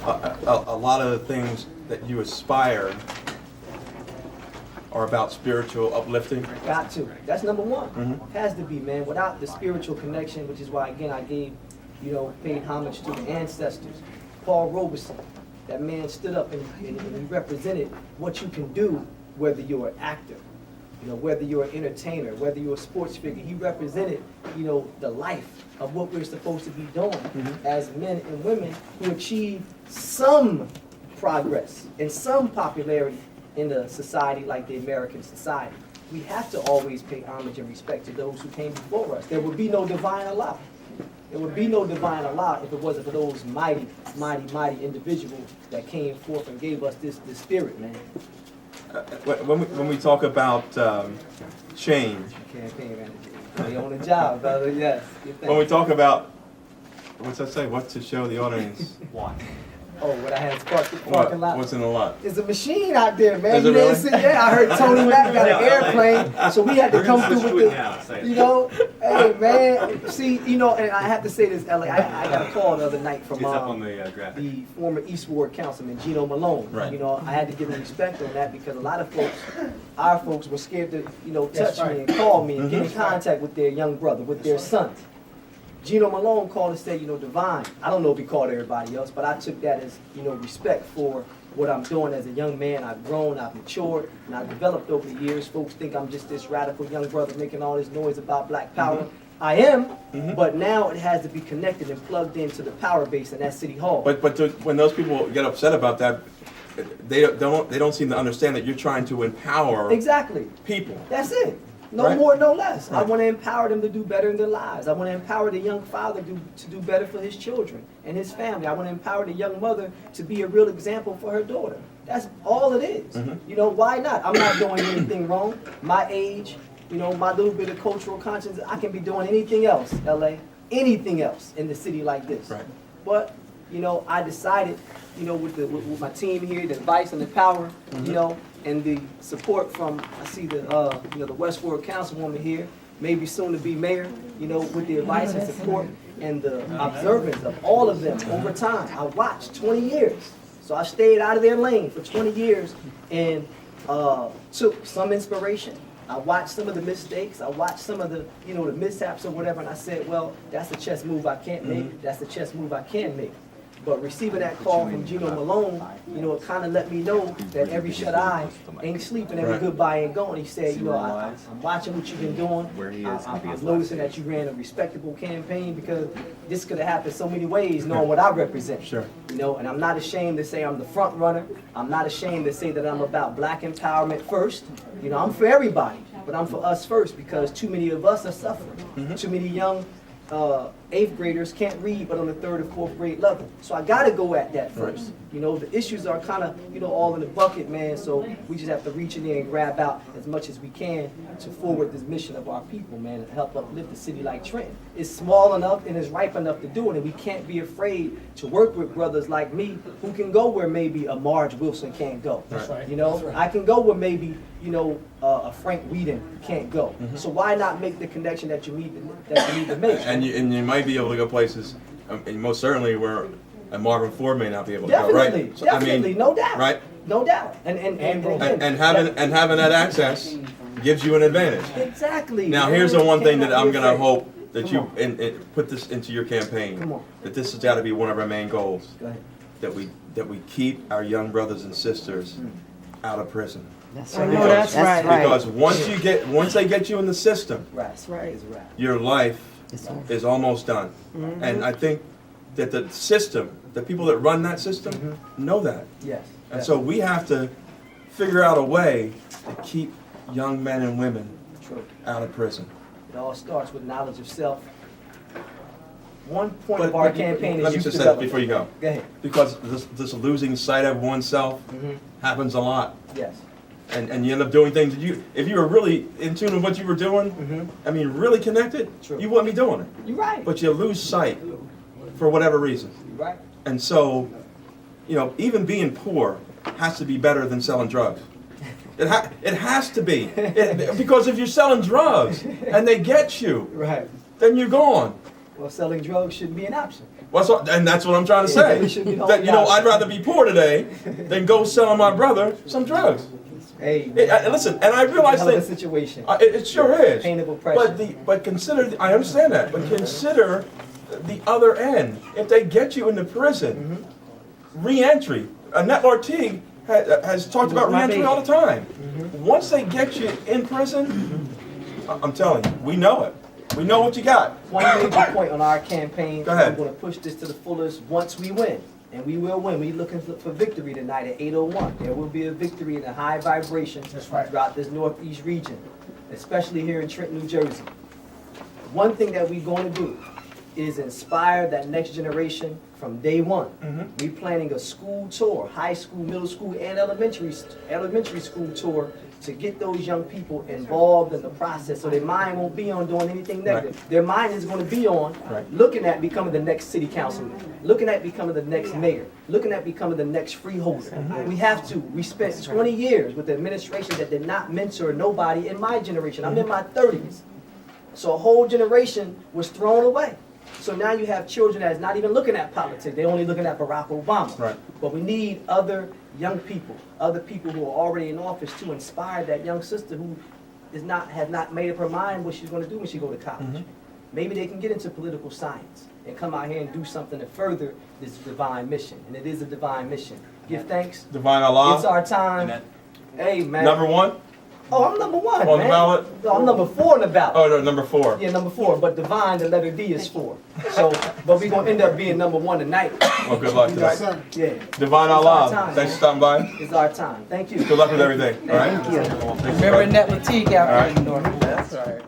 a lot of the things that you aspire are about spiritual uplifting. Got to. That's number one. Mhm. Has to be, man. Without the spiritual connection, which is why, again, I gave, paid homage to the ancestors. Paul Robeson, that man stood up and he represented what you can do, whether you're an actor, whether you're an entertainer, whether you're a sports figure. He represented, the life of what we're supposed to be doing as men and women who achieve some progress and some popularity in a society like the American society. We have to always pay homage and respect to those who came before us. There would be no divine Allah. There would be no divine Allah if it wasn't for those mighty, mighty, mighty individuals that came forth and gave us this spirit, man. When we talk about change, Campaign manager. They on the job, brother, yes. when we talk about, what's that say? What to show the audience? Why? Oh, what I had sparked the parking lot. What's in the lot? There's a machine out there, man. Is it You didn't really? see? Yeah, I heard Tony Mack got an airplane, so we had to come through with the, hey, man. See, and I have to say this, LA. I got a call the other night from It's up on the graphic. the former East Ward councilman, Gino Malone. Right. I had to give him respect on that because a lot of folks, our folks, were scared to, touch me and call me and get in contact with their young brother, with their son. Gino Malone called and said, Divine. I don't know if he called everybody else, but I took that as, respect for what I'm doing as a young man. I've grown, I've matured, and I've developed over the years. Folks think I'm just this radical young brother making all this noise about black power. I am, but now it has to be connected and plugged into the power base in that city hall. But when those people get upset about that, they don't seem to understand that you're trying to empower Exactly. people. That's it. No Right. more, no less. I Right. want to empower them to do better in their lives. I want to empower the young father to do better for his children and his family. I want to empower the young mother to be a real example for her daughter. That's all it is. Why not? I'm not doing anything wrong. My age, my little bit of cultural conscience, I can be doing anything else, LA, anything else in the city like this. Right. But, I decided, with my team here, the advice and the power, and the support from, I see the West Ward councilwoman here, maybe soon to be mayor, with the advice and support and the observance of all of them over time. I watched 20 years. So I stayed out of their lane for 20 years and took some inspiration. I watched some of the mistakes. I watched some of the, the mishaps or whatever, and I said, well, that's a chess move I can't make. That's a chess move I can make. But receiving that call from Gino Malone, it kind of let me know that every shut eye ain't sleeping, every goodbye ain't going. He said, I'm watching what you've been doing. I'm noticing that you ran a respectable campaign because this could have happened so many ways knowing what I represent. Sure. And I'm not ashamed to say I'm the front runner. I'm not ashamed to say that I'm about black empowerment first. I'm for everybody, but I'm for us first because too many of us are suffering. Too many young 8th graders can't read but on the 3rd or 4th grade level. So I gotta go at that first. The issues are kind of, all in the bucket, man, so we just have to reach in there and grab out as much as we can to forward this mission of our people, man, and help uplift a city like Trenton. It's small enough and it's ripe enough to do it, and we can't be afraid to work with brothers like me who can go where maybe a Marge Wilson can't go. That's right. I can go where maybe, a Frank Whedon can't go. So why not make the connection that you need to make? And you might be able to go places, and most certainly where a Marvin Ford may not be able to Definitely, go, right? So, definitely, no doubt. Right? No doubt. And having that access gives you an advantage. Exactly. Now, here's the one thing that I'm going to hope that you put this into your campaign. Come on. That this has got to be one of our main goals. Go ahead. That we keep our young brothers and sisters out of prison. That's right. right. That's right. Because once they get you in the system, That's right. Is right. your life Yes, sir. is almost done. And I think that the system, the people that run that system, know that. Yes. And so we have to figure out a way to keep young men and women True. out of prison. It all starts with knowledge of self. One point of our campaign is let me youth just say this development. before you go. Go ahead. Because this losing sight of oneself happens a lot. Yes. And you end up doing things that if you were really in tune with what you were doing, I mean, really connected, True. you wouldn't be doing it. You're right. But you lose sight for whatever reason. You're right. And so, even being poor has to be better than selling drugs. It has to be. Because if you're selling drugs and they get you, Right. then you're gone. Well, selling drugs shouldn't be an option. And that's what I'm trying to It say. really should be the That, only you know, option. I'd rather be poor today than go selling my brother some drugs. Hey, man, Listen, and I realize hell of a that situation. it sure is. Pain of oppression. But consider, I understand that, but consider the other end. If they get you into prison, re-entry. Annette Lartigue has talked about My re-entry baby. all the time. Once they get you in prison, I'm telling you, we know it. We know what you got. One major point on our campaign, Go ahead. we're going to push this to the fullest once we win. And we will win. We're looking for victory tonight at 8:01. There will be a victory in a high vibration throughout this northeast region, especially here in Trenton, New Jersey. One thing that we're going to do is inspire that next generation from day one. We're planning a school tour, high school, middle school, and elementary school tour to get those young people involved in the process so their mind won't be on doing anything negative. Right. Their mind is going to be on looking at becoming the next city councilman, looking at becoming the next mayor, looking at becoming the next freeholder. We have to. We spent 20 years with the administration that did not mentor nobody in my generation. I'm in my 30s. So a whole generation was thrown away. So now you have children that's not even looking at politics. They're only looking at Barack Obama. Right. But we need other young people, other people who are already in office to inspire that young sister who has not made up her mind what she's going to do when she go to college. Maybe they can get into political science and come out here and do something to further this divine mission. And it is a divine mission. Give thanks. Divine Allah. It's our time. Hey, man. Number one? Oh, I'm number one, On man. the ballot? No, I'm number 4 on the ballot. Oh, no, number 4. Yeah, number 4, but divine, the letter D is 4. So, but we're going to end up being number 1 tonight. Well, good luck tonight. Yeah. Divine It's our Allah. time, Thanks for man. stopping by. It's our time. Thank you. Good luck with everything. All right? Thank you. Thanks, Remember bud. Net Latique out All there right. in North. That's right.